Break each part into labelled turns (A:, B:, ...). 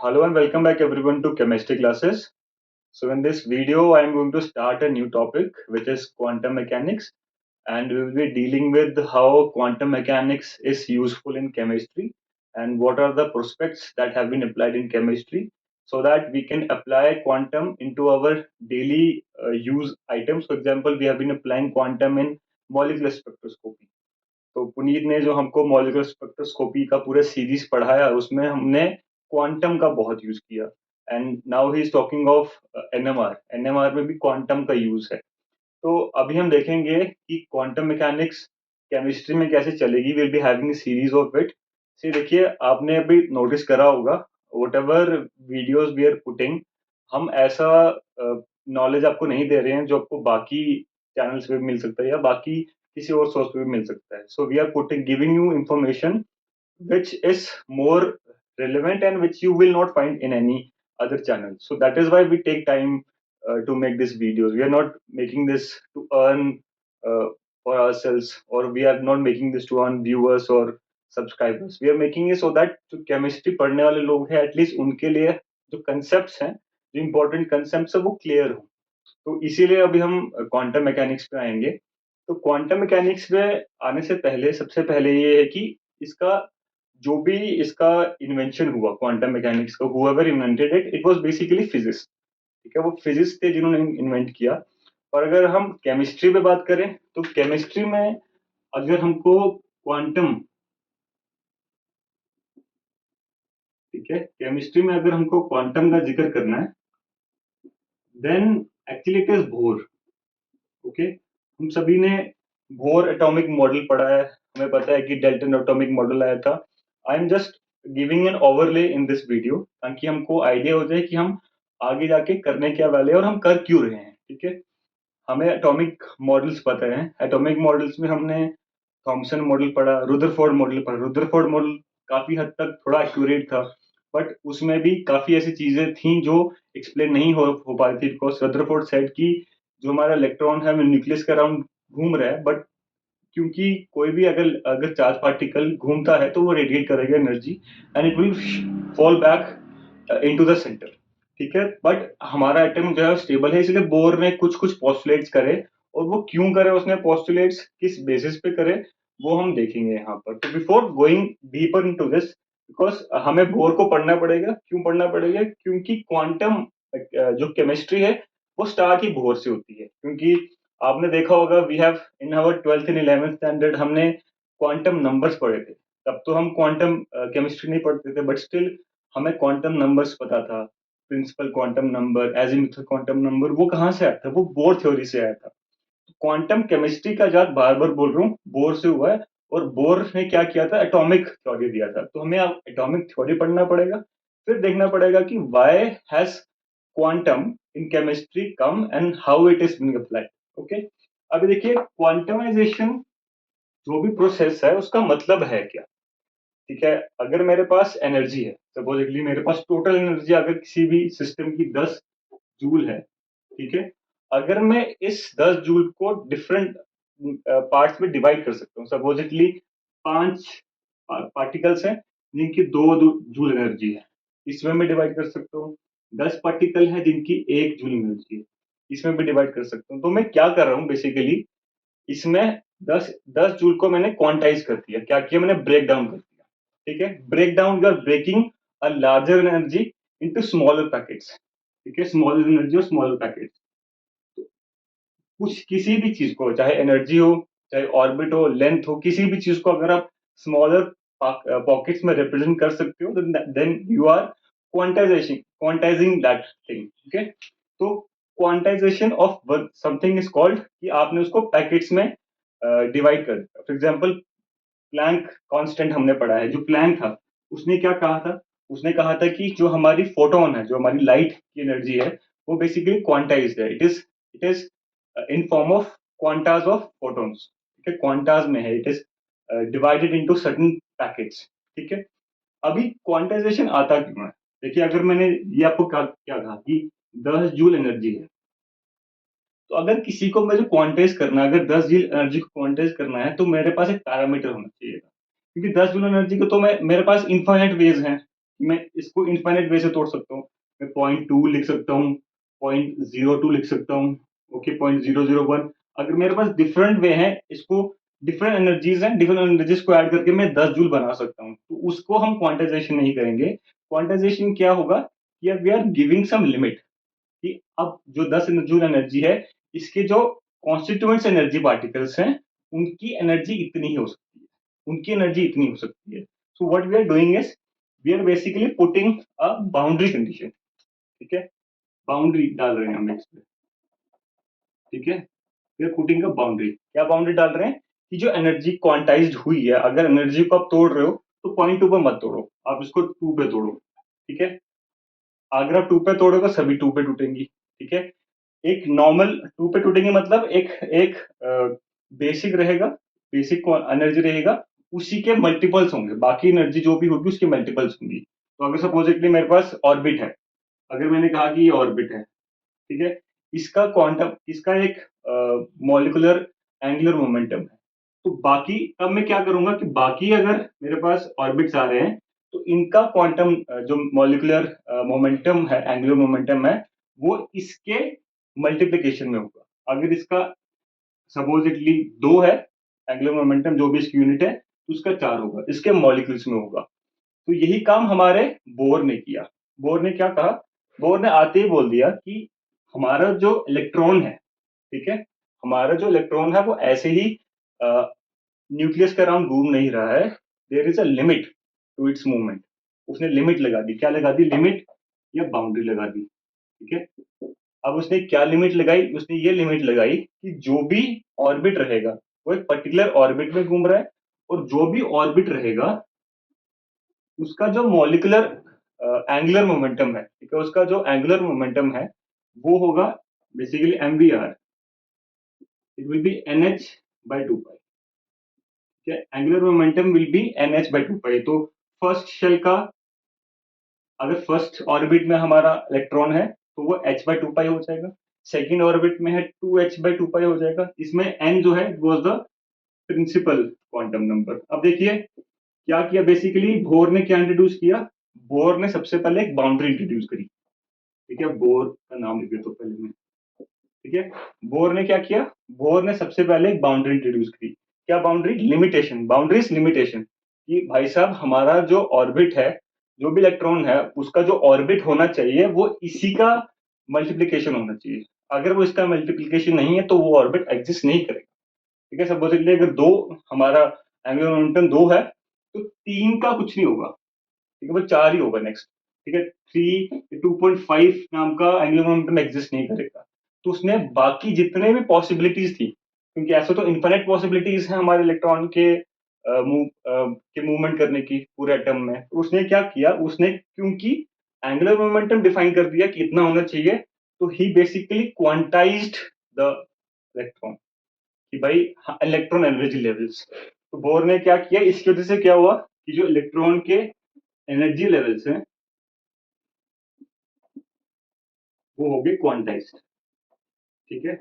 A: Hello and welcome back everyone to chemistry classes. So in this video, I am going to start a new topic, which is quantum mechanics, and we will be dealing with how quantum mechanics is useful in chemistry and what are the prospects that have been applied in chemistry so that we can apply quantum into our daily use items. For example, we have been applying quantum in molecular spectroscopy. तो पुनीत ने जो हमको molecular spectroscopy का पूरा series पढ़ाया उसमें हमने quantum का बहुत यूज किया and now he is talking of NMR में भी क्वांटम का यूज है। तो अभी हम देखेंगे कि क्वांटम मैकेनिक्स केमिस्ट्री में कैसे चलेगी। Will be having series of it. See देखिए, आपने अभी नोटिस करा होगा whatever videos we are putting, हम ऐसा नॉलेज आपको नहीं दे रहे हैं जो आपको बाकी चैनल्स पे मिल सकता है या बाकी किसी और सोर्स पे भी मिल सकता है। So we are putting giving you information which is more relevant and which you will not find in any other channel. So that is why we take time to make these videos. We are not making this to earn for ourselves, or we are not making this to earn viewers or subscribers. We are making it so that जो chemistry पढ़ने वाले लोग हैं at least उनके लिए जो concepts हैं, जो important concepts है वो clear हो। तो इसीलिए अभी हम क्वांटम मैकेनिक्स पे आएंगे। तो क्वांटम मैकेनिक्स में आने से पहले सबसे पहले ये है कि इसका जो भी इसका इन्वेंशन हुआ क्वांटम मैकेनिक्स का, whoever invented it, it was basically physics। ठीक है, वो फिजिक्स थे जिन्होंने इन्वेंट किया। और अगर हम केमिस्ट्री पे बात करें तो केमिस्ट्री में अगर हमको क्वांटम, ठीक है, केमिस्ट्री में अगर हमको क्वांटम का जिक्र करना है then actually it is bore. Okay, हम सभी ने बोर एटॉमिक मॉडल पढ़ा है, हमें पता है कि डेल्टन एटॉमिक मॉडल आया था। I am just giving an overlay in this video ताकि हमको आइडिया हो जाए कि हम आगे जाके करने क्या वाले हैं और हम कर क्यों रहे हैं। ठीक है, हमें एटॉमिक मॉडल्स पता है। एटॉमिक मॉडल्स में हमने थॉमसन मॉडल पढ़ा, रुदरफोर्ड मॉडल पढ़ा। रुदरफोर्ड मॉडल काफी हद तक थोड़ा एक्यूरेट था, बट उसमें भी काफी ऐसी चीजें थी जो एक्सप्लेन नहीं हो पा रही थी, बिकॉज रदरफोर्ड सेड कि जो हमारा इलेक्ट्रॉन है वो न्यूक्लियस के अराउंड घूम रहा है, बट क्योंकि कोई भी अगर अगर चार्ज पार्टिकल घूमता है तो वो रेडिएट करेगा energy and it will fall back into the centre. ठीक है, बट हमारा एटम जो है स्टेबल है, इसलिए बोर ने कुछ कुछ पोस्टुलेट्स करे, और वो क्यों करे, उसने पोस्टुलेट्स किस बेसिस पे करे वो हम देखेंगे यहाँ पर। तो before going deeper into this, because हमें बोर को पढ़ना पड़ेगा। क्यों पढ़ना पड़ेगा? क्योंकि क्वांटम जो केमिस्ट्री है वो स्टार्ट ही बोर से होती है। क्योंकि आपने देखा होगा we have in our 12th and 11th standard हमने क्वांटम नंबर्स पढ़े थे। तब तो हम क्वांटम केमिस्ट्री नहीं पढ़ते थे, बट स्टिल हमें क्वांटम नंबर्स पता था। Principal quantum number, azimuthal quantum number, वो कहाँ से आया था? वो बोर थ्योरी से आया था। क्वांटम केमिस्ट्री का जात बार बार बोल रहा हूँ बोर से हुआ है, और बोर ने क्या किया था? एटॉमिक थ्योरी दिया था। तो हमें अब एटॉमिक थ्योरी पढ़ना पड़ेगा, फिर देखना पड़ेगा कि why has quantum in chemistry come and how it is being applied. Okay, अभी देखिए क्वांटमाइजेशन जो भी प्रोसेस है उसका मतलब है क्या। ठीक है, अगर मेरे पास एनर्जी है, सपोजिटली मेरे पास टोटल एनर्जी अगर किसी भी सिस्टम की 10 जूल है, ठीक है, अगर मैं इस 10 जूल को डिफरेंट पार्ट्स में डिवाइड कर सकता हूँ। सपोजिटली 5 पार्टिकल्स हैं जिनकी 2 जूल एनर्जी है, इसमें मैं डिवाइड कर सकता हूँ। 10 पार्टिकल है जिनकी 1 जूल एनर्जी है, इसमें भी डिवाइड कर सकता हूँ। तो मैं क्या कर रहा हूँ बेसिकली, इसमें 10 जूल को मैंने क्वांटाइज कर दिया। क्या किया मैंने? ब्रेक डाउन कर दिया। ठीक है, break down, you are breaking a larger energy into smaller packets. ठीक है, स्मॉलर एनर्जी और स्मॉलर पैकेट्स। कुछ किसी भी चीज को, चाहे एनर्जी हो, चाहे ऑर्बिट हो, लेंथ हो, किसी भी चीज को अगर आप स्मॉलर पॉकेट्स में रिप्रेजेंट कर सकते हो, then you are quantizing that thing. Okay, तो quantization of something is called कि आपने उसको पैकेट्स में डिवाइड कर दिया। फॉर एग्जाम्पल प्लैंक कांस्टेंट हमने पढ़ा है। जो प्लैंक था उसने क्या कहा था? उसने कहा था कि जो हमारी फोटोन है, जो हमारी लाइट की एनर्जी है, वो बेसिकली क्वांटाइज्ड है। It is in form of quanta of photons. ठीक है, क्वांटाज में है, it is divided into certain packets. ठीक है, अभी क्वांटाइजेशन आता क्यों है? देखिए, अगर मैंने ये आपको क्या कहा कि 10 जूल एनर्जी है, तो अगर किसी को मुझे क्वांटाइज करना है, अगर 10 जूल एनर्जी को क्वांटाइज करना है, तो मेरे पास एक पैरामीटर होना चाहिए। क्योंकि 10 जूल एनर्जी को तो मेरे पास इनफाइनाइट वेज हैं। मैं इसको इनफाइनाइट वे से तोड़ सकता हूँ। मैं 0.2 लिख सकता हूँ, 0.02 लिख सकता हूँ, ओके 0.001। अगर मेरे पास डिफरेंट वे है, इसको डिफरेंट एनर्जीज हैं, डिफरेंट एनर्जीज को ऐड करके मैं 10 जूल बना सकता हूँ, तो उसको हम क्वांटाइजेशन नहीं करेंगे। क्वांटाइजेशन क्या होगा कि we are giving some limit कि अब जो 10 जूल एनर्जी है, इसके जो कॉन्स्टिट्यूएंट्स एनर्जी पार्टिकल्स हैं, उनकी एनर्जी इतनी ही हो सकती है, उनकी एनर्जी इतनी हो सकती है। So what we are doing is we are basically putting a boundary condition, ठीक है, बाउंड्री डाल रहे हैं हम इस पे, ठीक है, we are putting a boundary. क्या बाउंड्री डाल रहे हैं कि जो एनर्जी क्वांटाइज्ड हुई है, अगर एनर्जी को आप तोड़ रहे हो तो 0.2 पे मत तोड़ो, आप इसको 2 पे तोड़ो, ठीक है। अगर आप 2 पे तोड़ोगे सभी 2 पे टूटेंगी, ठीक है। एक नॉर्मल 2 पे टूटेंगे मतलब एक एक बेसिक रहेगा, बेसिक एनर्जी रहेगा, उसी के मल्टीपल्स होंगे, बाकी एनर्जी जो भी होगी उसके मल्टीपल्स होंगी। तो अगर सपोजिटली मेरे पास ऑर्बिट है, अगर मैंने कहा कि ये ऑर्बिट है, ठीक है, इसका क्वांटम, इसका एक मॉलिक्यूलर एंगुलर मोमेंटम है। तो बाकी अब मैं क्या करूंगा कि बाकी अगर मेरे पास ऑर्बिट्स आ रहे हैं, तो इनका क्वांटम जो मॉलिक्यूलर मोमेंटम है, एंगुलर मोमेंटम है, वो इसके मल्टीप्लिकेशन में होगा। अगर इसका सपोजिटली 2 है एंगुलर मोमेंटम, जो भी इसकी यूनिट है, तो उसका 4 होगा, इसके मॉलिक्यूल्स में होगा। तो यही काम हमारे बोर ने किया। बोर ने क्या कहा, बोर ने आते ही बोल दिया कि हमारा जो इलेक्ट्रॉन है, ठीक है, हमारा जो इलेक्ट्रॉन है वो ऐसे ही न्यूक्लियस के अराउंड घूम नहीं रहा है, there is a limit to its movement. उसने लिमिट लगा दी, क्या लगा दी, लिमिट या बाउंड्री लगा दी, ठीक है। अब उसने क्या लिमिट लगाई, उसने ये लिमिट लगाई कि जो भी ऑर्बिट रहेगा वो एक पर्टिकुलर ऑर्बिट में घूम रहा है, और जो भी ऑर्बिट रहेगा उसका जो मॉलिक्यूलर एंगुलर मोमेंटम है, ठीक है, उसका जो एंगुलर मोमेंटम है वो होगा basically MVR, it will be NH by 2 pi, ठीक है, angular momentum will be NH by 2 pi. तो फर्स्ट शेल का अगर फर्स्ट ऑर्बिट में हमारा इलेक्ट्रॉन है तो वो h/2 पाई हो जाएगा, सेकेंड ऑर्बिट में है 2h/2 पाई हो जाएगा। इसमें n जो है वो द प्रिंसिपल क्वांटम नंबर। अब देखिए क्या किया, बेसिकली बोर ने क्या इंट्रोड्यूस किया, बोर ने सबसे पहले एक बाउंड्री इंट्रोड्यूस करी, ठीक है, बोर का नाम लिख देता हूं पहले मैं, ठीक है। बोर ने क्या किया, बोर ने सबसे पहले एक बाउंड्री इंट्रोड्यूस की। क्या बाउंड्री, लिमिटेशन, बाउंड्रीज लिमिटेशन, कि भाई साहब हमारा जो ऑर्बिट है, जो भी इलेक्ट्रॉन है, उसका जो ऑर्बिट होना चाहिए वो इसी का मल्टीप्लीकेशन होना चाहिए। अगर वो इसका मल्टीप्लीकेशन नहीं है तो वो ऑर्बिट एग्जिस्ट नहीं करेगा, ठीक है। सपोजिटली अगर 2 हमारा एंगुलर मोमेंटम 2 है तो 3 का कुछ नहीं होगा, ठीक है, वो 4 ही होगा नेक्स्ट, ठीक है। 2.5 नाम का एंगुलर मोमेंटम एग्जिस्ट नहीं करेगा। तो उसने बाकी जितने भी पॉसिबिलिटीज थी, क्योंकि ऐसे तो इन्फिनिट पॉसिबिलिटीज हैं हमारे इलेक्ट्रॉन के मूवमेंट करने की पूरे एटम में, तो उसने क्या किया, उसने क्योंकि एंगुलर मोमेंटम डिफाइन कर दिया कि इतना होना चाहिए, तो ही बेसिकली क्वांटाइज्ड द इलेक्ट्रॉन, कि भाई इलेक्ट्रॉन एनर्जी लेवल्स। तो बोर ने क्या किया, इसकी वजह से क्या हुआ कि जो इलेक्ट्रॉन के एनर्जी लेवल्स हैं वो हो गए क्वांटाइज्ड, ठीक है।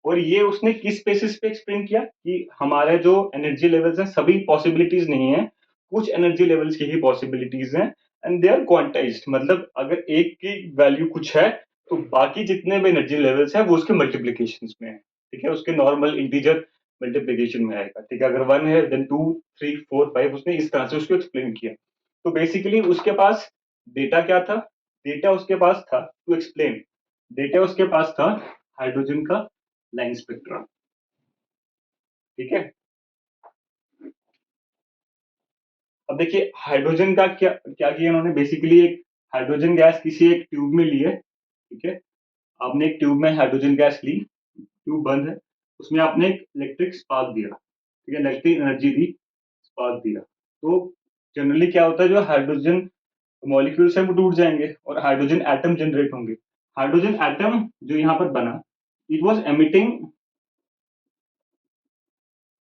A: और ये उसने किस बेसिस पे एक्सप्लेन किया कि हमारे जो एनर्जी लेवल्स हैं सभी पॉसिबिलिटीज नहीं है, कुछ एनर्जी लेवल्स की ही पॉसिबिलिटीज हैं, एंड दे आर क्वांटाइज्ड, मतलब अगर एक की वैल्यू कुछ है तो बाकी जितने भी एनर्जी लेवल्स हैं वो उसके मल्टीप्लीकेशन में है, ठीक है, उसके नॉर्मल इंटीजर मल्टीप्लीकेशन में आएगा, ठीक है। अगर 1 है देन 2 3 4 5, उसने इस तरह से उसको एक्सप्लेन किया। तो बेसिकली उसके पास डेटा क्या था, डेटा उसके पास था टू एक्सप्लेन, डेटा उसके पास था हाइड्रोजन का लाइन स्पेक्ट्रा, ठीक है। अब देखिए हाइड्रोजन का क्या क्या किया उन्होंने, बेसिकली एक हाइड्रोजन गैस किसी एक ट्यूब में ली है, ठीक है। आपने एक ट्यूब में हाइड्रोजन गैस ली, ट्यूब बंद है, उसमें आपने एक इलेक्ट्रिक स्पार्क दिया, ठीक है, इलेक्ट्रिक एनर्जी दी, स्पार्क दिया। तो जनरली क्या होता है, जो हाइड्रोजन मॉलिक्यूल्स हैं वो टूट जाएंगे और हाइड्रोजन एटम जनरेट होंगे। हाइड्रोजन एटम जो यहाँ पर बना, it was emitting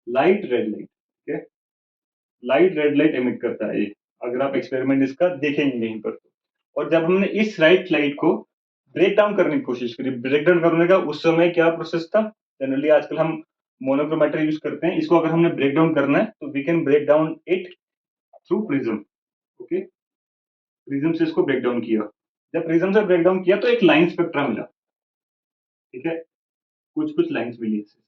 A: light red light, ठीक है, लाइट रेड लाइट एमिट करता है ये, अगर आप एक्सपेरिमेंट इसका देखेंगे कहीं पर। और जब हमने इस राइट लाइट को ब्रेक डाउन करने की कोशिश करी, ब्रेक डाउन करने का उस समय क्या प्रोसेस था, जनरली आजकल हम मोनोक्रोमेटर यूज करते हैं, इसको अगर हमने ब्रेक डाउन करना है तो we can break down it through prism. Okay, prism से इसको ब्रेक डाउन किया। जब प्रिज्म से ब्रेक डाउन किया तो एक लाइन स्पेक्ट्रा मिला। ठीक है, कुछ कुछ लाइंस मिली इससे।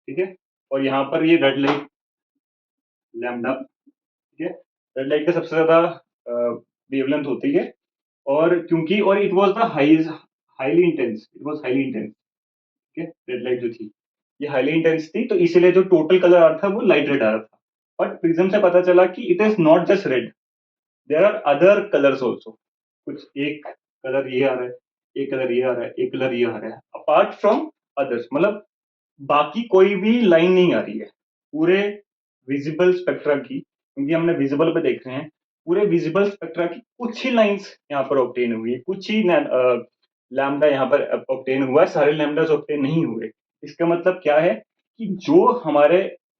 A: ठीक है, और यहाँ पर ये रेड लाइट लैम्डा। ठीक है, रेड लाइट का सबसे ज्यादा वेवलेंथ होती है, और क्योंकि और it was the highly intense, it was highly intense. ठीक है, रेड लाइट जो थी ये हाईली इंटेंस थी, तो इसीलिए जो टोटल कलर आ रहा था वो लाइट रेड आ रहा था। बट प्रिज्म से पता चला कि it is not just red, there are other colours also. कुछ एक कलर ये आ रहा है, एक कलर ये आ रहा है, एक कलर ये आ रहा है, अपार्ट फ्रॉम अदर्स। मतलब बाकी कोई भी लाइन नहीं आ रही है पूरे विजिबल स्पेक्ट्रा की, क्योंकि हमने विजिबल पे देख रहे हैं। पूरे विजिबल स्पेक्ट्रा की कुछ ही लाइंस यहाँ पर ऑब्टेन हुई है, कुछ ही लैम्डा यहाँ पर ऑब्टेन हुआ है, सारे लैम्डास ऑब्टेन नहीं हुए। इसका मतलब क्या है कि जो हमारे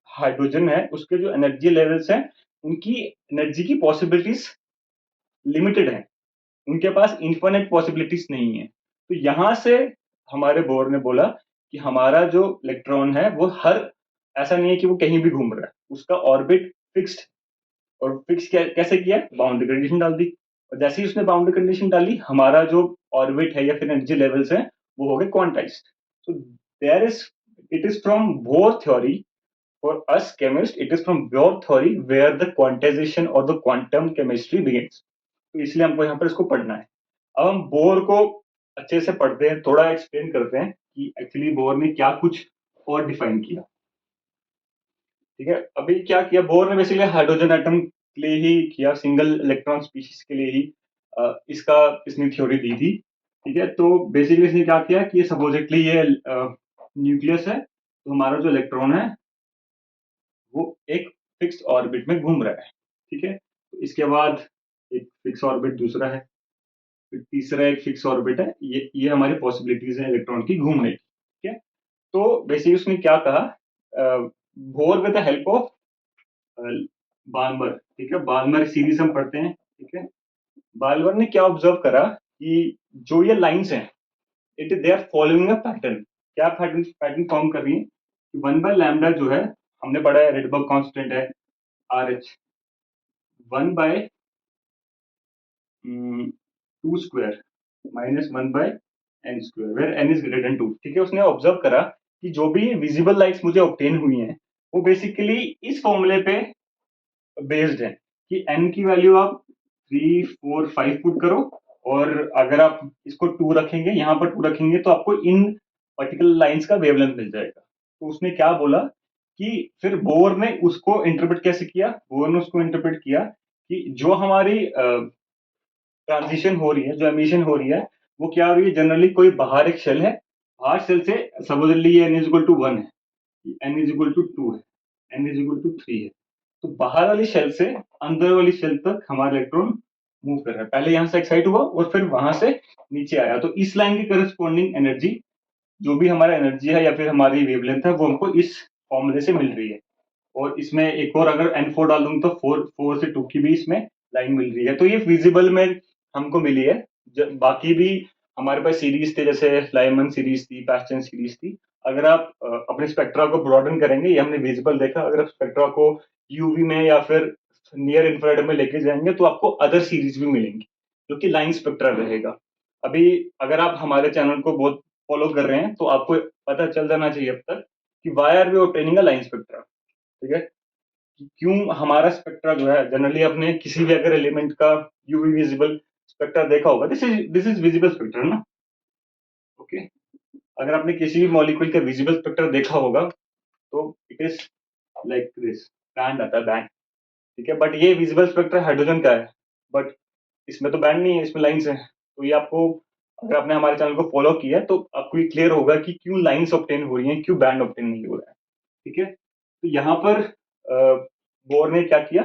A: हाइड्रोजन है उसके जो एनर्जी लेवल्स हैं, उनकी एनर्जी की पॉसिबिलिटीज लिमिटेड है, उनके पास इन्फिनिट पॉसिबिलिटीज नहीं है। तो यहां से हमारे बोर ने बोला कि हमारा जो इलेक्ट्रॉन है वो हर, ऐसा नहीं है कि वो कहीं भी घूम रहा है, उसका ऑर्बिट फिक्स्ड। और फिक्स कैसे किया, बाउंड्री कंडीशन डाल दी। और जैसे ही उसने बाउंड्री कंडीशन डाली, हमारा जो ऑर्बिट है या फिर एनर्जी लेवल्स है वो हो गए quantized. So there is, it is from Bohr theory, for us chemist it is from Bohr theory where the quantization और द क्वांटम केमिस्ट्री बिगिंस। तो इसलिए हमको यहाँ पर इसको पढ़ना है। अब हम बोर को अच्छे से पढ़ते हैं, थोड़ा एक्सप्लेन करते हैं कि एक्चुअली बोर ने क्या कुछ और डिफाइन किया। ठीक है, अभी क्या किया बोर ने, बेसिकली हाइड्रोजन एटम के लिए ही किया, सिंगल इलेक्ट्रॉन स्पीशीज के लिए ही इसका इसने थ्योरी दी थी। ठीक है, तो बेसिकली इसने क्या किया कि सपोजिटली ये न्यूक्लियस है, तो हमारा जो इलेक्ट्रॉन है वो एक फिक्स्ड ऑर्बिट में घूम रहा है। ठीक है, तो इसके बाद एक फिक्स ऑर्बिट दूसरा है, फिर तीसरा एक फिक्स ऑर्बिट है, ये हमारी पॉसिबिलिटीज है इलेक्ट्रॉन की घूमने की। ठीक है, तो बेसिकली उसने क्या कहा, Bohr with the help of Balmer. ठीक है, बाल्मर सीरीज हम पढ़ते हैं। ठीक है, बाल्मर ने क्या ऑब्जर्व करा कि जो ये लाइंस हैं, it they are following a pattern. क्या पैटर्न पैटर्न फॉर्म कर रही है, वन बाय लैम्डा जो है, हमने पढ़ा है रेडबर्ग कांस्टेंट है R H, one by two square minus one by n square, where n is greater than two. ठीक है, उसने ऑब्जर्व करा कि जो भी विजिबल लाइट्स मुझे ऑब्टेन हुई हैं वो बेसिकली इस फॉर्मूले पे बेस्ड है कि एन की वैल्यू आप 3 4 5 पुट करो, और अगर आप इसको 2 रखेंगे, यहाँ पर 2 रखेंगे, तो आपको इन पर्टिकुलर लाइंस का वेवलेंथ मिल जाएगा। तो उसने क्या बोला कि फिर बोर ने उसको इंटरप्रेट कैसे किया, बोर ने उसको इंटरप्रेट किया कि जो हमारी ट्रांजिशन हो रही है, जो एमिशन हो रही है, वो क्या हो रही है, जनरली कोई बाहर एक शेल है, बाहर शेल से supposedly n is equal to 1 है, एन इज इक्वल टू 2 है, एन इज इक्वल टू 3 है। तो बाहर वाली शेल से अंदर वाली शेल तक हमारा इलेक्ट्रॉन मूव कर रहा है, पहले यहां से एक्साइट हुआ और फिर वहां से नीचे आया। तो इस लाइन की करस्पॉन्डिंग एनर्जी, जो भी हमारा एनर्जी है या फिर हमारी वेवलेंथ है, वो हमको इस फॉर्मूले से मिल रही है। और इसमें एक और अगर N4 डाल दूंगा तो 4 से 2 की भी इसमें लाइन मिल रही है। तो ये विजिबल में हमको मिली है। बाकी भी हमारे पास सीरीज थे, जैसे लाइमन सीरीज थी, पैस्टन सीरीज थी। अगर आप अपने स्पेक्ट्रा को ब्रॉडन करेंगे, ये हमने विजिबल देखा, अगर आप स्पेक्ट्रा को यूवी में या फिर नियर इंफ्रारेड में लेके जाएंगे तो आपको अदर सीरीज भी मिलेंगी, जो कि लाइन स्पेक्ट्रा रहेगा। अभी अगर आप हमारे चैनल को बहुत फॉलो कर रहे हैं तो आपको पता चल जाना चाहिए अब तक कि why are we obtaining a line spectra. ठीक है, क्यों हमारा स्पेक्ट्रा जो है, जनरली आपने किसी भी अगर एलिमेंट का यूवी विजिबल स्पेक्ट्रा देखा होगा, दिस इज विजिबल स्पेक्ट्रा ना। ओके, अगर आपने किसी भी मॉलिक्यूल का विजिबल स्पेक्ट्रा देखा होगा तो it is like this, band आता है, बैंड। ठीक है, बट ये विजिबल स्पेक्ट्रा हाइड्रोजन का है, बट इसमें तो बैंड नहीं है, इसमें लाइंस है। तो ये आपको, अगर आपने हमारे चैनल को फॉलो किया है तो आपको ये क्लियर होगा कि क्यों लाइंस ऑब्टेन हो रही हैं, क्यों बैंड ऑब्टेन नहीं हो रहा है। ठीक है, तो यहाँ पर बोर ने क्या किया,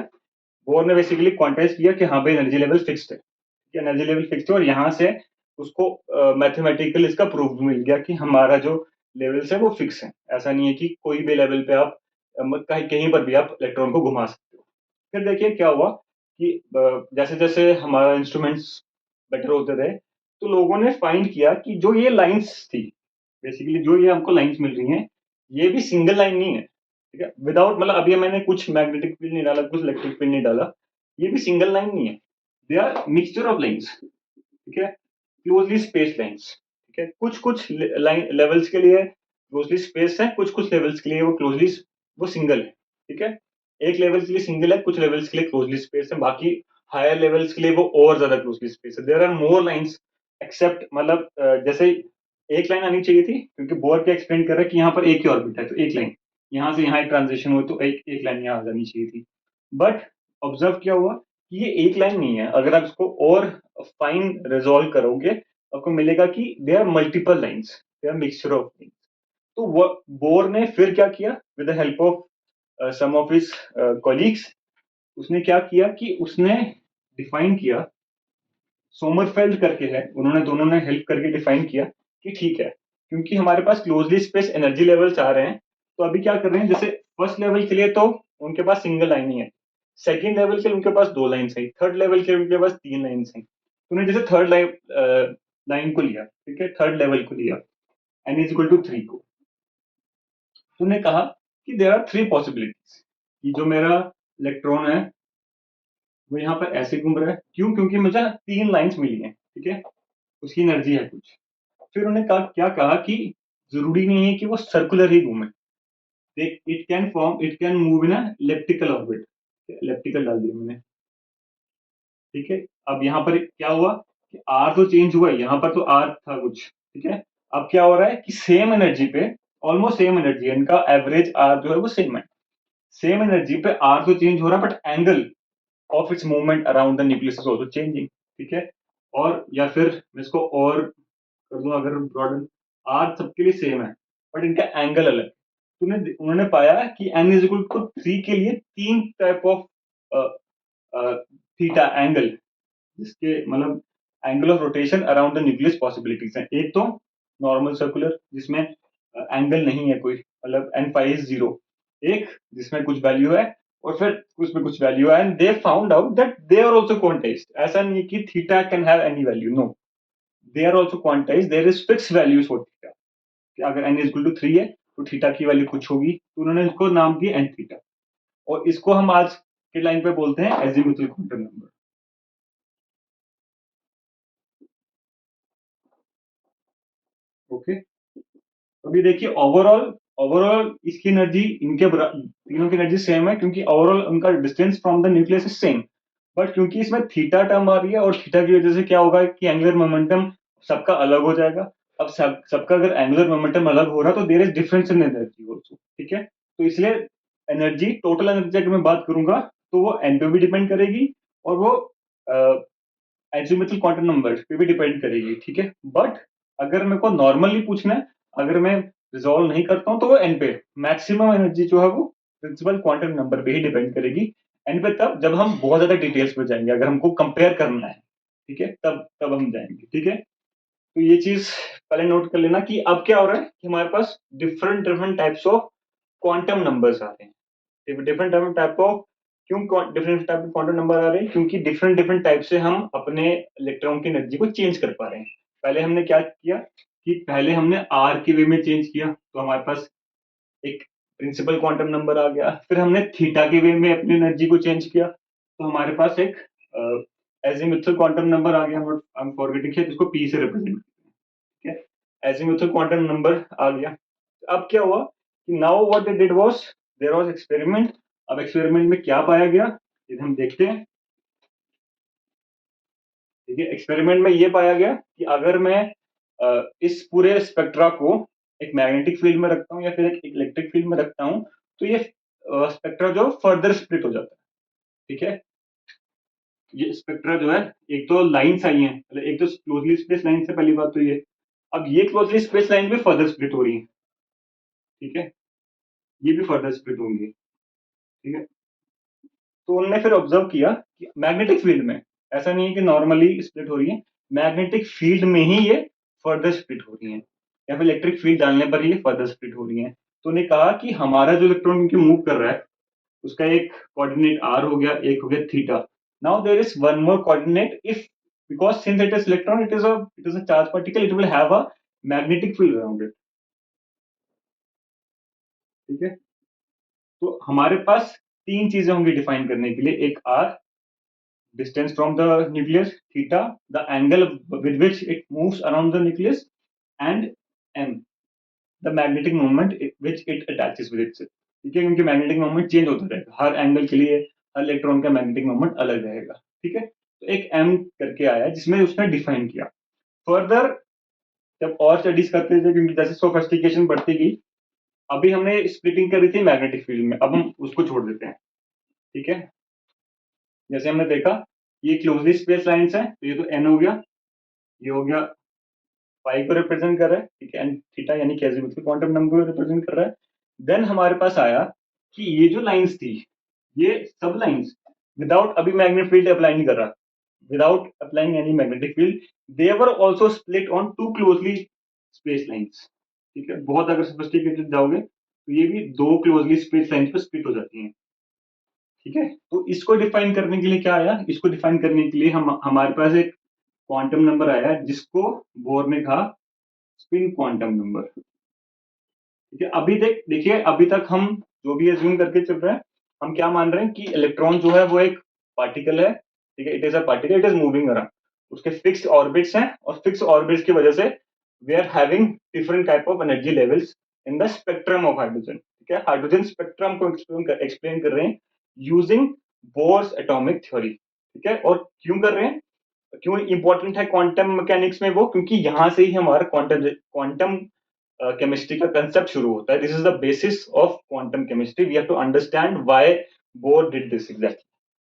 A: बोर ने बेसिकली क्वांटाइज किया कि हाँ भाई एनर्जी लेवल फिक्स्ड है। ठीक है, एनर्जी लेवल फिक्स्ड है, और यहाँ से उसको मैथमेटिकल इसका प्रूफ मिल गया कि हमारा जो लेवल्स है वो फिक्स है। ऐसा नहीं है कि कोई भी लेवल पे आप कहीं पर भी आप इलेक्ट्रॉन को घुमा सकते हो। फिर देखिए क्या हुआ कि जैसे जैसे हमारा इंस्ट्रूमेंट्स बेटर होते रहे, तो लोगों ने फाइंड किया कि जो ये लाइंस थी, बेसिकली जो ये हमको लाइंस मिल रही हैं, ये भी सिंगल लाइन नहीं है। ठीक है, विदाउट मतलब अभी मैंने कुछ मैग्नेटिक फील्ड नहीं डाला, कुछ इलेक्ट्रिक फील्ड नहीं डाला, ये भी सिंगल लाइन नहीं है, they are mixture of lines, ठीक है, क्लोजली स्पेस लाइंस, ठीक है, कुछ कुछ लाइन लेवल्स के लिए क्लोजली स्पेस है, कुछ कुछ लेवल्स के लिए वो क्लोजली वो सिंगल है, ठीक है, एक लेवल के लिए सिंगल है, कुछ लेवल्स के लिए क्लोजली स्पेस है, बाकी हायर लेवल्स के लिए वो और ज्यादा क्लोजली स्पेस है, there are more lines except मतलब जैसे एक लाइन आनी चाहिए थी, क्योंकि बोर क्या एक्सप्लेन कर रहा है कि यहाँ पर एक ही ऑर्बिट है, तो एक लाइन यहाँ से यहाँ एक ट्रांजिशन हो तो एक एक लाइन यहाँ आ जानी चाहिए थी, बट ऑब्जर्व क्या हुआ कि ये एक लाइन नहीं है, अगर आप इसको और फाइन रिजॉल्व करोगे आपको मिलेगा कि they are multiple lines, they are mixture of lines. तो वो बोर ने फिर क्या किया with the help of some of his colleagues, उसने क्या किया कि उसने डिफाइन किया, सोमरफेल्ड करके है, उन्होंने दोनों ने हेल्प करके डिफाइन किया कि ठीक है, क्योंकि हमारे पास क्लोजली स्पेस एनर्जी लेवल्स आ रहे हैं, तो अभी क्या कर रहे हैं, जैसे फर्स्ट लेवल के लिए तो उनके पास सिंगल लाइन ही है, सेकेंड लेवल के लिए उनके पास दो लाइन है, थर्ड लेवल के लिए उनके पास तीन लाइन है, उन्होंने जैसे थर्ड लाइन को लिया, ठीक है, थर्ड लेवल को लिया, एन इज इक्वल टू 3 को, उन्होंने कहा कि देर आर थ्री पॉसिबिलिटीज, कि जो मेरा इलेक्ट्रॉन है वो यहाँ पर ऐसे घूम रहा है, क्यों, क्योंकि मुझे तीन लाइंस मिली हैं, ठीक है, उसकी एनर्जी है कुछ, फिर उन्होंने कहा क्या कहा कि जरूरी नहीं है कि वो सर्कुलर ही घूमे, it can move in elliptical orbit, elliptical डाल दिया मैंने, ठीक है, अब यहाँ पर क्या हुआ कि आर तो चेंज हुआ, यहाँ पर तो आर था कुछ, ठीक है, अब क्या हो रहा है कि सेम एनर्जी पे, ऑलमोस्ट सेम एनर्जी, इनका एवरेज आर जो है वो सेम है, सेम एनर्जी पे आर तो चेंज हो रहा है, but angle of its movement around the nucleus is also changing, ठीक है, और या फिर मैं इसको और कर दूं, अगर ब्रॉड आर सबके लिए सेम है बट इनका एंगल अलग, तो उन्होंने पाया कि एन इज इक्वल टू 3 के लिए तीन टाइप ऑफ थीटा एंगल, जिसके मतलब angle of rotation around the nucleus possibilities हैं, एक तो नॉर्मल सर्कुलर जिसमें एंगल नहीं है कोई, मतलब एन फाइव इज जीरो, एक जिसमें कुछ वैल्यू है और फिर उसमें कुछ वैल्यू है, and they found out that they are also quantized, ऐसा नहीं है कि theta can have any value, no, they are also quantized, there is fix values for theta, कि अगर n इज इक्वल टू 3 है तो थीटा की वैल्यू कुछ होगी, तो उन्होंने इसको नाम दिया n थीटा, और इसको हम आज के लाइन पे बोलते हैं एजीमुथल क्वांटम नंबर, ओके। अभी देखिए ओवरऑल, ओवरऑल इसकी एनर्जी इनके तीनों की एनर्जी सेम है, क्योंकि ओवरऑल उनका distance from the nucleus is same, but क्योंकि इसमें थीटा टर्म आ रही है और थीटा की वजह से क्या होगा कि एंगुलर मोमेंटम सबका अलग हो जाएगा, अब सबका अगर एंगुलर मोमेंटम अलग हो रहा है तो there is difference in energy also, ठीक है, तो इसलिए एनर्जी, टोटल एनर्जी अगर मैं बात करूंगा तो वो एन पे भी डिपेंड करेगी और वो एजीमुथल क्वांटम नंबर पे भी डिपेंड करेगी, ठीक है, बट अगर मेरे को नॉर्मली पूछना है, अगर मैं रिजॉल्व नहीं करता हूँ तो वो एन पे, मैक्सिमम एनर्जी जो है वो प्रिंसिपल क्वांटम नंबर पे ही डिपेंड करेगी, एन पे तब जब हम बहुत ज्यादा डिटेल्स में जाएंगे, अगर हमको कंपेयर करना है, ठीक है, तब तब हम जाएंगे, ठीक है, तो ये चीज पहले नोट कर लेना कि अब क्या हो रहा है कि हमारे पास different different types of quantum numbers आ रहे हैं, डिफरेंट डिफरेंट टाइप ऑफ, क्यों different type of quantum number आ रहे हैं, क्योंकि डिफरेंट डिफरेंट टाइप से हम अपने इलेक्ट्रॉन की एनर्जी को चेंज कर पा रहे हैं, पहले हमने क्या किया कि पहले हमने आर के वे में चेंज किया, तो हमारे पास एक प्रिंसिपल क्वांटम नंबर आ गया, फिर हमने थीटा के वे में अपनी एनर्जी को चेंज किया, तो हमारे पास एक एजीमुथल क्वांटम नंबर आ गया, हम फॉरगेटिंग किया जिसको पी से रिप्रेजेंट, ठीक है, एजीमुथल क्वांटम नंबर आ गया, अब क्या हुआ कि now what they did was there was experiment, अब एक्सपेरिमेंट में क्या पाया गया ये हम देखते हैं, ठीक है, एक्सपेरिमेंट में ये पाया गया कि अगर मैं इस पूरे स्पेक्ट्रा को एक मैग्नेटिक फील्ड में रखता हूँ या फिर एक इलेक्ट्रिक फील्ड में रखता हूँ, तो ये स्पेक्ट्रा जो फर्दर स्प्लिट हो जाता है, ठीक है, ये स्पेक्ट्रा जो है, एक तो लाइंस आई हैं, मतलब एक तो क्लोजली स्पेस लाइन से, पहली बात तो ये, अब ये क्लोजली स्पेस लाइन भी फर्दर स्प्लिट हो रही है, ठीक है, ये भी फर्दर स्प्लिट होंगी, ठीक है, तो उन्होंने फिर ऑब्जर्व किया कि मैग्नेटिक फील्ड में, ऐसा नहीं है कि नॉर्मली स्प्लिट हो रही है, मैग्नेटिक फील्ड में ही ये फर्दर स्प्लिट हो रही है, या फिर इलेक्ट्रिक फील्ड डालने पर ही ये फर्दर स्प्लिट हो रही है, तो उन्हें कहा कि हमारा जो इलेक्ट्रॉन मूव कर रहा है उसका एक कोऑर्डिनेट आर हो गया, एक हो गया theta, now there is one more coordinate if, because since it is electron, it is a charged particle, it will have a magnetic field around it, ठीक है, तो हमारे पास 3 चीज़ें होंगी डिफाइन करने के लिए, एक r, distance from the nucleus, theta, the angle with which it moves around the nucleus, and m, the magnetic moment which it attaches with itself. ठीक है, क्योंकि मैग्नेटिक मोमेंट चेंज होता रहेगा, हर एंगल के लिए हर इलेक्ट्रॉन का मैग्नेटिक मोमेंट अलग रहेगा। ठीक है, तो एक m करके आया जिसमें उसने डिफाइन किया। फर्दर जब और स्टडीज करते थे, क्योंकि जैसे सोफिस्टिकेशन बढ़ती गई, अभी हमने स्प्लिटिंग करी थी मैग्नेटिक फील्ड में, अब हम उसको छोड़ देते हैं। ठीक है, जैसे हमने देखा ये क्लोजली स्पेस लाइंस है, तो ये तो n हो गया, ये हो गया पाई को रिप्रेजेंट कर रहा है, ठीक है, एंड थीटा यानी कि अज़ीमुथल क्वांटम नंबर को रिप्रेजेंट कर रहा है। देन हमारे पास आया कि ये जो लाइंस थी, ये सब लाइंस विदाउट अभी मैग्नेटिक फील्ड अप्लाई नहीं कर रहा, without applying any magnetic field, they were also split on two closely space lines. ठीक है, बहुत अगर सोफिस्टिकेटेड जाओगे तो ये भी दो क्लोजली स्पेस लाइंस पे स्प्लिट हो जाती हैं। ठीक है, तो इसको डिफाइन करने के लिए क्या आया, इसको डिफाइन करने के लिए हम हमारे पास एक क्वांटम नंबर आया जिसको बोर ने कहा स्पिन क्वांटम नंबर। ठीक है, अभी देखिए अभी तक हम जो भी एज्यूम करके चल रहे हैं, हम क्या मान रहे हैं कि इलेक्ट्रॉन जो है वो एक पार्टिकल है। ठीक है, it is a particle, it is moving around, उसके फिक्स्ड ऑर्बिट्स हैं, और फिक्स्ड ऑर्बिट्स की वजह से we are having different type of energy levels in the spectrum of hydrogen. ठीक है, हाइड्रोजन स्पेक्ट्रम को एक्सप्लेन कर रहे हैं यूजिंग बोर्स एटॉमिक थ्योरी। ठीक है, और क्यों कर रहे हैं, क्यों इंपॉर्टेंट है क्वांटम मैकेनिक्स में वो, क्योंकि यहां से ही हमारा क्वांटम क्वांटम केमिस्ट्री का कंसेप्ट शुरू होता है। This is the basis of quantum chemistry, we have to understand why Bohr did this exactly.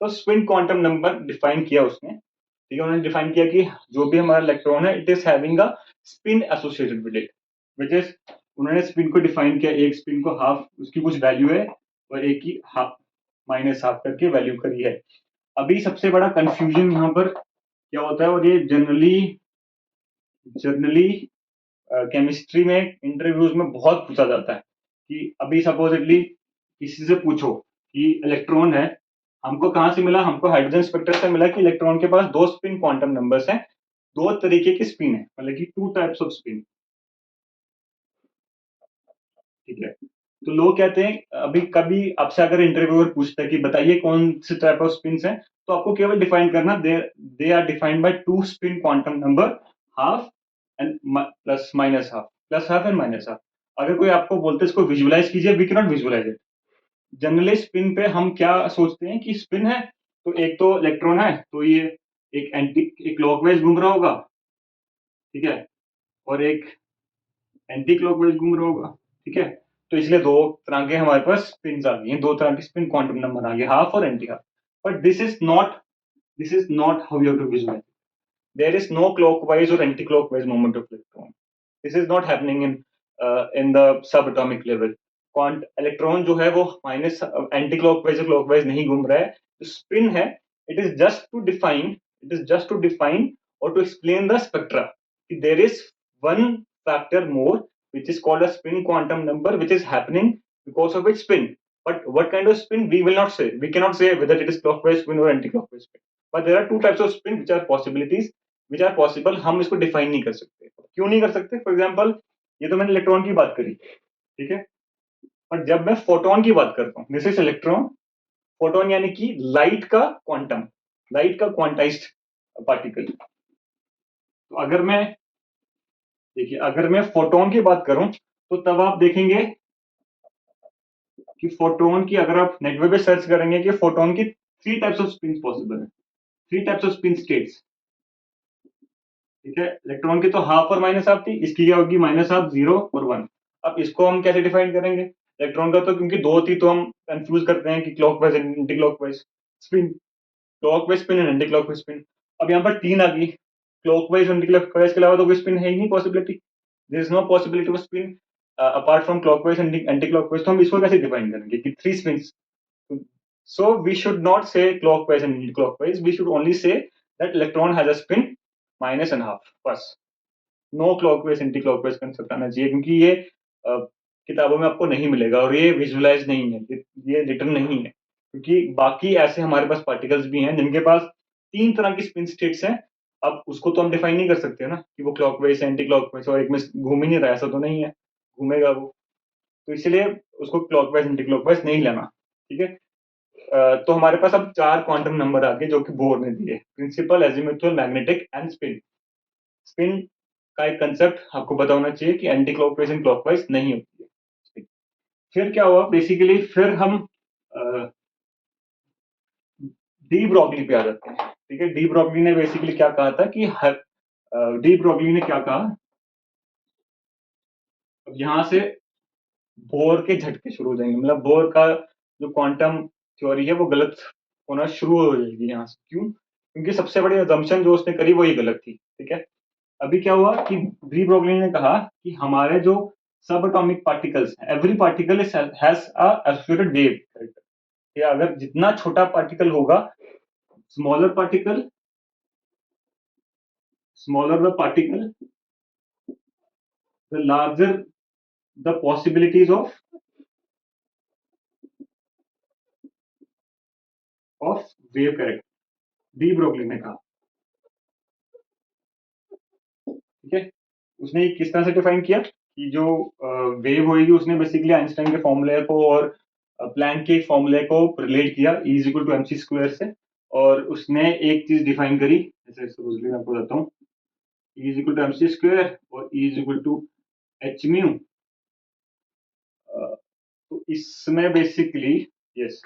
A: तो स्पिन क्वांटम नंबर डिफाइन किया उसने। ठीक है, उन्होंने डिफाइन किया कि जो भी हमारा इलेक्ट्रॉन है, it is having a spin associated with it, which is, उन्होंने स्पिन को डिफाइन किया, एक स्पिन को हाफ, उसकी कुछ वैल्यू है, और एक की हाफ माइनस हाफ करके वैल्यू करी है। अभी सबसे बड़ा कंफ्यूजन यहाँ पर क्या होता है, और ये जनरली जनरली केमिस्ट्री में इंटरव्यूज में बहुत पूछा जाता है कि अभी सपोजिटली किसी से पूछो कि इलेक्ट्रॉन है, हमको कहाँ से मिला, हमको हाइड्रोजन स्पेक्ट्रम से मिला कि इलेक्ट्रॉन के पास दो स्पिन क्वांटम नंबर्स हैं, दो तरीके की स्पिन है, मतलब कि टू टाइप्स ऑफ स्पिन। ठीक है, तो लोग कहते हैं, अभी कभी आपसे अगर इंटरव्यूअर पूछता है कि बताइए कौन से टाइप ऑफ स्पिन है, तो आपको केवल डिफाइन करना, they are defined by two spin quantum number, half and plus minus half, plus half and minus half. अगर कोई आपको बोलते है इसको विजुलाइज कीजिए, we can not visualize it. Generally spin पे हम क्या सोचते हैं कि स्पिन है तो एक तो इलेक्ट्रॉन है, तो ये एक क्लॉकवाइज घूम रहा होगा, ठीक है, और एक एंटी क्लॉकवाइज घूम रहा होगा। ठीक है, तो इसलिए दो तरह के हमारे पास स्पिन आ गई हैं, दो तरह के स्पिन क्वांटम नंबर आ गए, हाफ और anti half. But this is not how you have to visualise. There is no clockwise और anti clockwise movement of electron. This is not happening in the sub atomic level. क्वांट electron जो है वो minus anti clockwise और clockwise नहीं घूम रहा है। जो स्पिन है, it is just to define, और to explain the spectra. There is one factor more, which is called a spin quantum number, which is happening because of its spin. But what kind of spin, we will not say. We cannot say whether it is clockwise spin or anti-clockwise spin. But there are two types of spin which are possibilities, which are possible. हम इसको define नहीं कर सकते। क्यों नहीं कर सकते? For example, ये तो मैंने इलेक्ट्रॉन की बात करी, ठीक है, पर जब मैं फोटोन की बात करता हूँ, दिस इज इलेक्ट्रॉन, फोटोन यानी कि लाइट का क्वांटम, लाइट का क्वांटाइज्ड पार्टिकल। तो अगर मैं, देखिए अगर मैं फोटोन की बात करूं, तो तब आप देखेंगे कि फोटोन की, अगर आप नेटवर्क पे सर्च करेंगे कि फोटोन की three types of spin possible है, three types of spin states. ठीक है, इलेक्ट्रॉन की तो हाफ और माइनस हाफ थी, इसकी क्या होगी, माइनस हाफ, जीरो और वन। अब इसको हम कैसे डिफाइन करेंगे, इलेक्ट्रॉन का तो क्योंकि दो थी तो हम कंफ्यूज करते हैं कि clockwise and anti clockwise spin, clockwise spin and anti clockwise spin. अब यहाँ पर तीन आ गई, क्लॉकवाइज एंटी क्लॉकवाइज के अलावा तो कोई स्पिन है ही नहीं, possibility, there is no possibility of spin apart from clockwise and anti clockwise. तो हम इसको कैसे डिफाइन करेंगे कि three spins. So we should not say clockwise and anti-clockwise. We should only say that electron has a spin minus and half. बस, no clockwise anti clockwise concept आना चाहिए, क्योंकि ये किताबों में आपको नहीं मिलेगा, और ये विजुलाइज नहीं है, ये रिटर्न नहीं है। क्योंकि बाकी ऐसे हमारे पास पार्टिकल्स भी हैं जिनके पास तीन तरह की स्पिन स्टेट्स हैं। अब उसको तो हम डिफाइन नहीं कर सकते ना कि वो क्लॉकवाइज एंटी क्लॉकवाइज और एक में घूम ही नहीं रहा, ऐसा तो नहीं है, घूमेगा वो। तो इसलिए उसको क्लॉकवाइज एंटी क्लॉकवाइज नहीं लेना, ठीक है। तो हमारे पास अब 4 क्वांटम नंबर आ गए जो कि बोर ने दिए, principal, azimuthal, magnetic and spin. Spin का एक कंसेप्ट आपको पता होना चाहिए कि एंटी क्लॉकवाइज एंड क्लॉकवाइज नहीं होती है। फिर क्या हुआ बेसिकली, फिर हम डी ब्रॉगली पे आ जाते हैं, ठीक है। डी ब्रॉगली ने बेसिकली क्या कहा था कि डी ब्रॉगली ने क्या कहा, अब यहां से बोर के झटके शुरू हो जाएंगे, मतलब बोर का जो क्वांटम थ्योरी है वो गलत होना शुरू हो जाएगी यहाँ से। क्यों? क्योंकि सबसे बड़ी असम्पशन जो उसने करी वही गलत थी, ठीक है। अभी क्या हुआ कि डी ब्रॉगली ने कहा कि हमारे जो सब atomic particles, every particle has a associated wave, कि अगर जितना छोटा पार्टिकल होगा, smaller particle, smaller the particle, the larger the possibilities of wave character, de Broglie ने कहा, ठीक है। उसने किस तरह से डिफाइन किया कि जो वेव होगी उसने बेसिकली आइंस्टाइन के फॉर्मूले को और प्लैंक के फॉर्मूले को रिलेट किया, E is equal to M C square से। और उसने एक चीज डिफाइन करी, जैसे सपोजली मैं आपको बताता हूँ, E is equal to M C square और E is equal to H mu. तो इसमें बेसिकली, यस,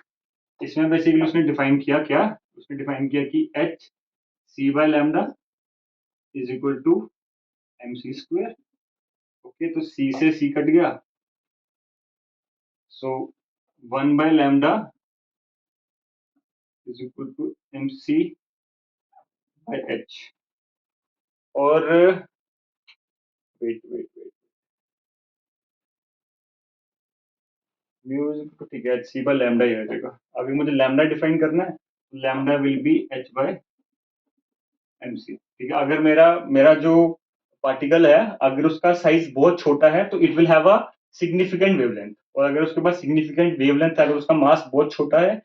A: इसमें बेसिकली उसने डिफाइन किया क्या, उसने डिफाइन किया कि H C by lambda is equal to M C square. Okay, तो सी से सी कट गया, so 1/λ is equal to M C by H. और wait wait wait, mu is equal to, ठीक है, एच सी बाय लैम्डा ही आ जाएगा। अभी मुझे लैम्डा डिफाइन करना है, lambda will be h by m c, ठीक है। अगर मेरा मेरा जो पार्टिकल है, अगर उसका साइज बहुत छोटा है तो it will have a significant wavelength, और अगर उसके पास सिग्निफिकेंट वेवलेंथ है, अगर उसका मास बहुत छोटा है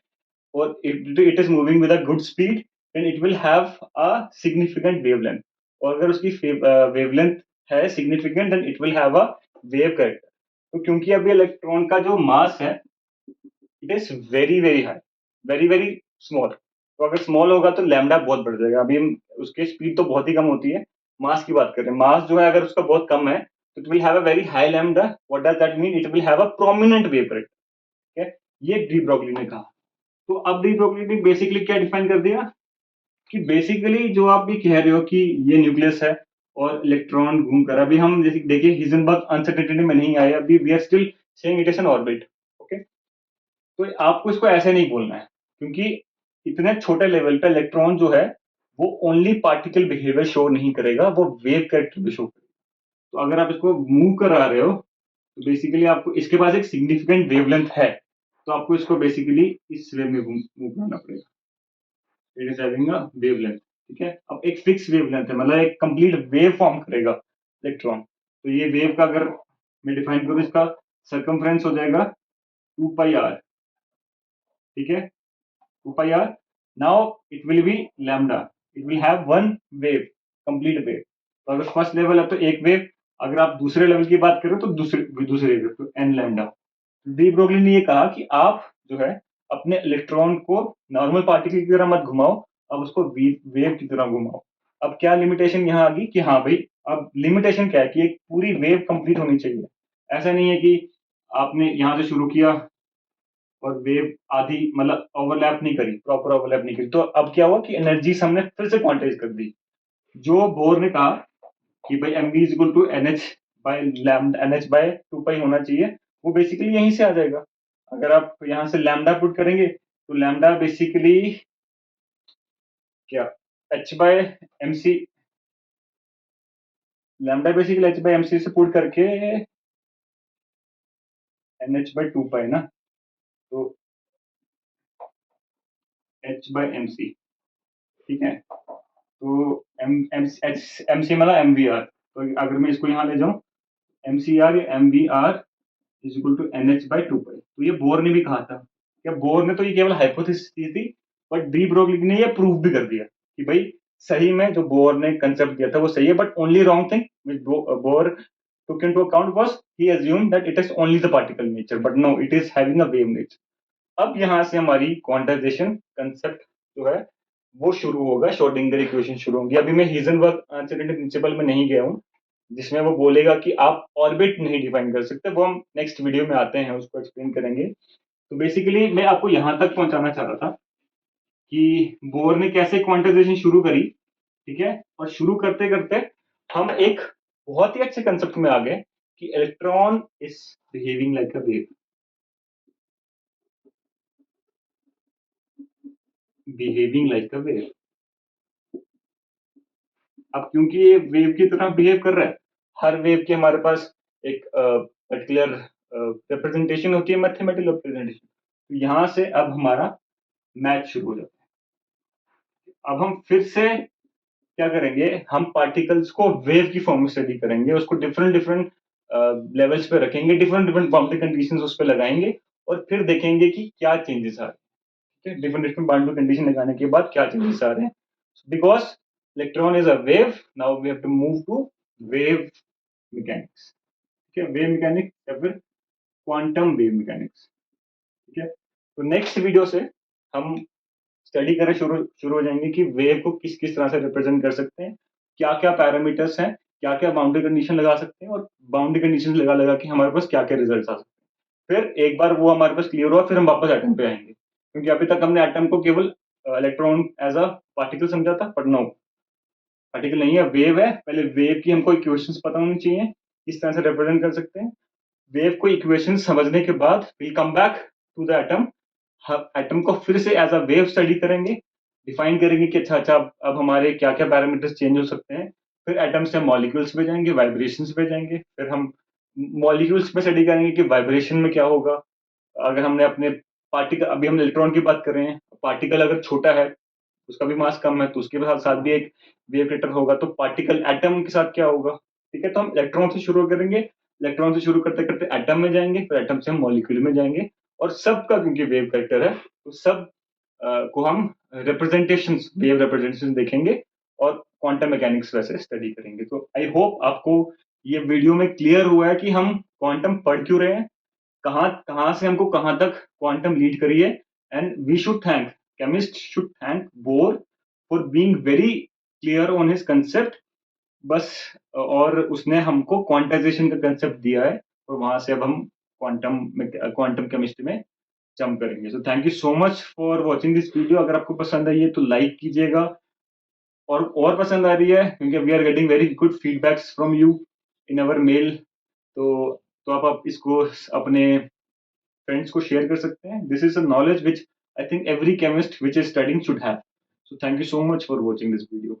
A: और it is moving with a good speed, then it will have a significant wavelength. और अगर उसकी वेवलेंथ है significant, then it will have a wave character. तो क्योंकि अभी इलेक्ट्रॉन का जो मास है it is very very high, very very small, तो अगर स्मॉल होगा तो लैम्डा बहुत बढ़ जाएगा। अभी हम उसकी स्पीड तो बहुत ही कम होती है, मास की बात कर रहे हैं। मास जो है अगर उसका बहुत कम है तो it will have a very high lambda. What does that mean? It will have a prominent wave character, ठीक है। ये डी ब्रोगली ने कहा। तो अब डी ब्रोगली ने बेसिकली क्या डिफाइन कर दिया कि बेसिकली जो आप भी कह रहे हो कि ये न्यूक्लियस है और इलेक्ट्रॉन घूम कर, अभी हम जैसे देखिए हिजनबर्ग अनसर्टेनिटी में नहीं आए, अभी we are still saying it is an orbit, okay. तो आपको इसको ऐसे नहीं बोलना है, क्योंकि इतने छोटे लेवल पे इलेक्ट्रॉन जो है वो ओनली पार्टिकल बिहेवियर शो नहीं करेगा, वो वेव कैरेक्टर भी शो करेगा। तो अगर आप इसको मूव करा रहे हो तो बेसिकली आपको इसके पास एक सिग्निफिकेंट वेवलेंथ है, तो आपको इसको बेसिकली इस वे में मूव करना पड़ेगा। It is having a wavelength, ठीक है। अब एक फिक्स वेवलेंथ है, मतलब एक कंप्लीट वेव फॉर्म करेगा इलेक्ट्रॉन। तो ये वेव का अगर मैं डिफाइन करूं, इसका सर्कमफ्रेंस हो जाएगा 2πr, ठीक है, 2πr। Now it will B lambda, it will have one wave, complete wave. तो अगर फर्स्ट लेवल है तो एक वेव, अगर आप दूसरे लेवल की बात करें तो दूसरे दूसरे वेव, तो एन लैम्डा। डी ब्रोगली ने ये कहा कि आप जो है अपने इलेक्ट्रॉन को नॉर्मल पार्टिकल की तरह मत घुमाओ, अब उसको वेव की तरह घुमाओ। अब क्या लिमिटेशन यहाँ आ गई कि हाँ भाई, अब लिमिटेशन क्या है कि एक पूरी वेव कंप्लीट होनी चाहिए। ऐसा नहीं है कि आपने यहाँ से शुरू किया और वेव आधी मतलब ओवरलैप नहीं करी, प्रॉपर ओवरलैप नहीं करी, तो अब क्या हुआ कि एनर्जी हमने फिर से क्वांटाइज कर दी। जो बोर ने कहा कि भाई m b is equal to n h by lambda, n h by 2 pi होना चाहिए, वो बेसिकली यहीं से आ जाएगा। अगर आप यहाँ से लैम्डा पुट करेंगे तो लैम्डा बेसिकली क्या, h by m c, lambda basically h by m c से पुट करके एन एच बाय 2 पाई ना, तो एच बाय एम सी, ठीक है। तो m m h m c मतलब एम वी आर, तो अगर मैं इसको यहाँ ले जाऊँ, एम सी आर या m v r is equal to n h by 2 pi. तो ये बोर ने भी कहा था, क्या बोर ने तो ये केवल हाइपोथेसिस दी थी, बट डी ब्रोगली ने ये प्रूव भी कर दिया कि भाई सही में जो बोर ने कंसेप्ट दिया था वो सही है, but only wrong thing with bore took into account was he assumed that it is only the particle nature, but no, it is having a wave nature. अब यहाँ से हमारी क्वांटाइजेशन कंसेप्ट जो है वो शुरू होगा, श्रोडिंगर इक्वेशन शुरू होंगी. अभी मैं हीजनबर्ग अनसर्टेनिटी प्रिंसिपल में नहीं गया हूँ, जिसमें वो बोलेगा कि आप ऑर्बिट नहीं डिफाइन कर सकते. वो हम नेक्स्ट वीडियो में आते हैं, उसको एक्सप्लेन करेंगे. तो बेसिकली मैं आपको यहाँ तक पहुंचाना चाह रहा था कि बोर ने कैसे क्वांटाइजेशन शुरू करी, ठीक है. और शुरू करते करते हम एक बहुत ही अच्छे कंसेप्ट में आ गए कि electron is behaving like a wave. Behaving like a wave. अब क्योंकि ये वेव की तरह बिहेव कर रहा है, हर वेव की हमारे पास एक पर्टिकुलर रिप्रेजेंटेशन होती है, मैथमेटिकल रिप्रेजेंटेशन. तो यहां से अब हमारा मैच शुरू हो जाता है. अब हम फिर से क्या करेंगे, हम पार्टिकल्स को वेव की फॉर्म में स्टडी करेंगे, उसको डिफरेंट डिफरेंट लेवल्स पे रखेंगे, डिफरेंट डिफरेंट बाउंड्री कंडीशंस उस पर लगाएंगे और फिर देखेंगे कि क्या चेंजेस आ रहे हैं. ठीक है, डिफरेंट डिफरेंट बाउंड्री कंडीशन लगाने के बाद क्या चेंजेस आ रहे हैं. Because electron is a wave, now we have to move to wave mechanics. ठीक है, वेव मैकेनिक्स या फिर क्वांटम वेव मैकेनिक्स. ठीक है, तो नेक्स्ट वीडियो से हम स्टडी करना शुरू शुरू हो जाएंगे कि वेव को किस किस तरह से रिप्रेजेंट कर सकते हैं, क्या क्या पैरामीटर्स हैं, क्या क्या बाउंड्री कंडीशन लगा सकते हैं और बाउंड्री कंडीशन लगा लगा के हमारे पास क्या क्या रिजल्ट आ सकते हैं. फिर एक बार वो हमारे पास क्लियर हुआ, फिर हम वापस एटम पे आएंगे, क्योंकि अभी तक हमने एटम को केवल इलेक्ट्रॉन एज अ पार्टिकल समझा था, बट नो, पार्टिकल नहीं है, वेव है. पहले वेव की हमको इक्वेशंस पता होनी चाहिए, किस तरह से रिप्रेजेंट कर सकते हैं. वेव को इक्वेशन समझने के बाद will come back to the atom. Atom को फिर से एज अ वेव स्टडी करेंगे, डिफाइन करेंगे कि अच्छा अच्छा अब हमारे क्या क्या पैरामीटर्स चेंज हो सकते हैं. फिर एटम से मॉलिक्यूल्स पे जाएंगे, वाइब्रेशंस पे जाएंगे. फिर हम मॉलिक्यूल्स पे स्टडी करेंगे कि वाइब्रेशन में क्या होगा. अगर हमने अपने पार्टिकल, अभी हम इलेक्ट्रॉन की बात कर रहे हैं, पार्टिकल अगर छोटा है, उसका भी मास कम है, तो उसके साथ साथ भी एक वेव क्रिएटर होगा. तो पार्टिकल एटम के साथ क्या होगा. ठीक है, तो हम इलेक्ट्रॉन से शुरू करेंगे, इलेक्ट्रॉन से शुरू करते करते एटम में जाएंगे, फिर एटम से हम मॉलिक्यूल में जाएंगे. और सबका क्योंकि वेव कैरेक्टर है, तो सब को हम रिप्रेजेंटेशन, वेव रिप्रेजेंटेशन देखेंगे और क्वांटम मैकेनिक्स वैसे स्टडी करेंगे. तो आई होप आपको ये वीडियो में क्लियर हुआ है कि हम क्वांटम पढ़ क्यों रहे हैं, कहाँ कहाँ से हमको कहाँ तक क्वांटम लीड करी है. And we should thank, chemist should thank Bohr for being very clear on his concept. बस, और उसने हमको क्वांटाइजेशन का कंसेप्ट दिया है, और वहां से अब हम क्वांटम केमिस्ट्री में जंप करेंगे. So thank you so much for watching this video. अगर आपको पसंद आई है तो लाइक कीजिएगा, और पसंद आ रही है क्योंकि we are getting very good feedbacks from you in our mail, तो आप इसको अपने फ्रेंड्स को शेयर कर सकते हैं. This is a knowledge which I think every chemist which is studying should have. So thank you so much for watching this video.